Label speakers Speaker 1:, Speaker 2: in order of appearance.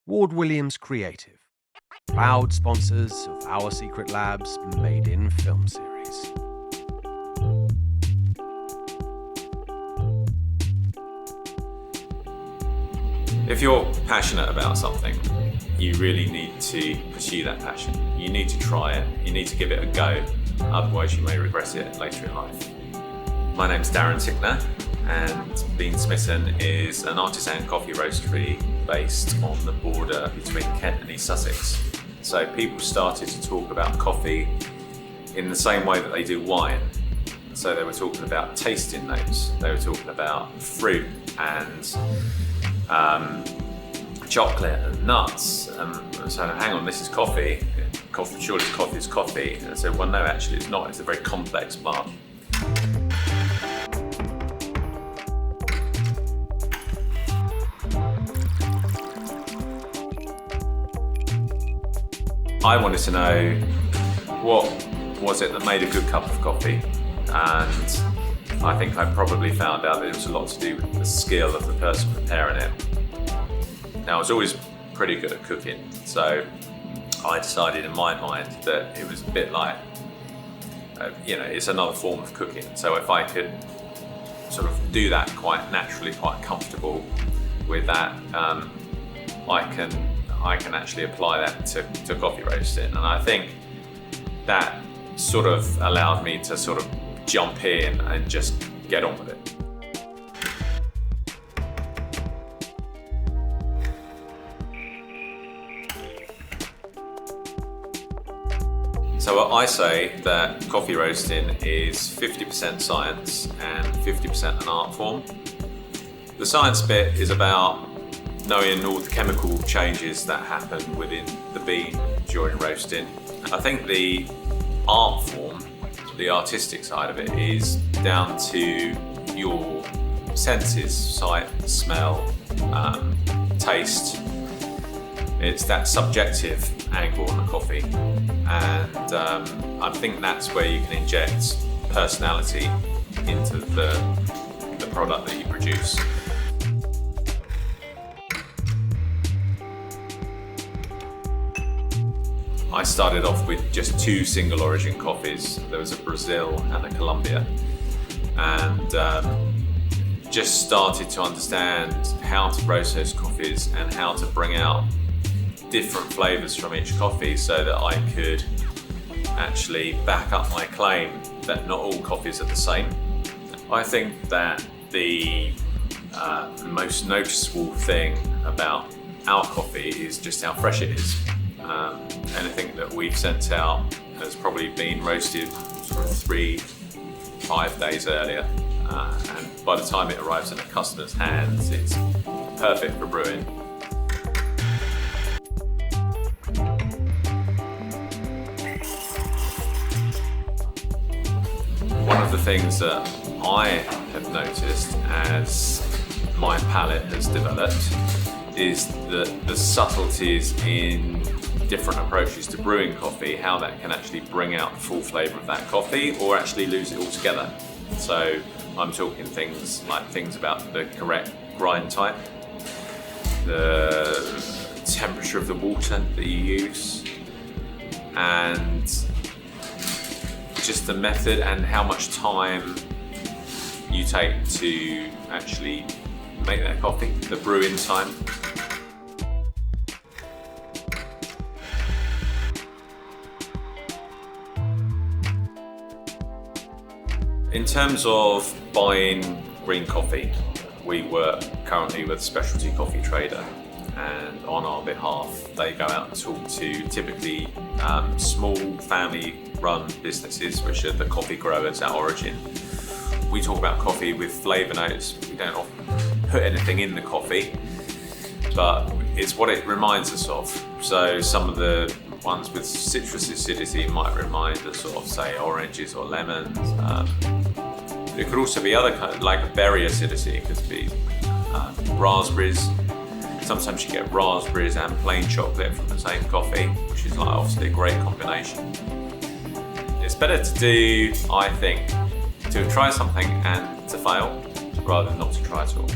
Speaker 1: Ward Williams Creative, proud sponsors of Our Secret Labs Made in Film series.
Speaker 2: If you're passionate about something, you really need to pursue that passion. You need to try it, you need to give it a go, otherwise you may regret it later in life. My name's Darren Tickner, and Smitten is an artisan coffee roastery based on the border between Kent and East Sussex. So people started to talk about coffee in the same way that they do wine. So they were talking about tasting notes, they were talking about fruit and chocolate and nuts, and so hang on, this is coffee. Surely coffee is coffee. And I said, well, no, actually it's not. It's a very complex plant. I wanted to know what was it that made a good cup of coffee, and I think I probably found out that it was a lot to do with the skill of the person preparing it. Now, I was always pretty good at cooking, so I decided in my mind that it was a bit like, it's another form of cooking. So if I could sort of do that quite naturally, quite comfortable with that, I can actually apply that to coffee roasting. And I think that sort of allowed me to sort of jump in and just get on with it. So I say that coffee roasting is 50% science and 50% an art form. The science bit is about knowing all the chemical changes that happen within the bean during roasting. I think the art form, the artistic side of it, is down to your senses: sight, smell, taste. It's that subjective angle on the coffee, and I think that's where you can inject personality into the product that you produce. I started off with just two single origin coffees. There was a Brazil and a Colombia, and just started to understand how to roast those coffees and how to bring out different flavors from each coffee, so that I could actually back up my claim that not all coffees are the same. I think that the most noticeable thing about our coffee is just how fresh it is. Anything that we've sent out has probably been roasted sort of 3-5 days earlier, and by the time it arrives in a customer's hands, it's perfect for brewing. One of the things that I have noticed as my palate has developed is that the subtleties in different approaches to brewing coffee, how that can actually bring out the full flavour of that coffee or actually lose it altogether. So I'm talking things about the correct grind type, the temperature of the water that you use, and just the method and how much time you take to actually make that coffee, the brewing time. In terms of buying green coffee, we work currently with a specialty coffee trader, and on our behalf they go out and talk to typically small family-run businesses, which are the coffee growers at origin. We talk about coffee with flavour notes. We don't often put anything in the coffee, but it's what it reminds us of. So some of the ones with citrus acidity might remind us of, say, oranges or lemons. It could also be other kinds, like berry acidity. It could be raspberries. Sometimes you get raspberries and plain chocolate from the same coffee, which is obviously a great combination. It's better to do, I think, to try something and to fail rather than not to try at all.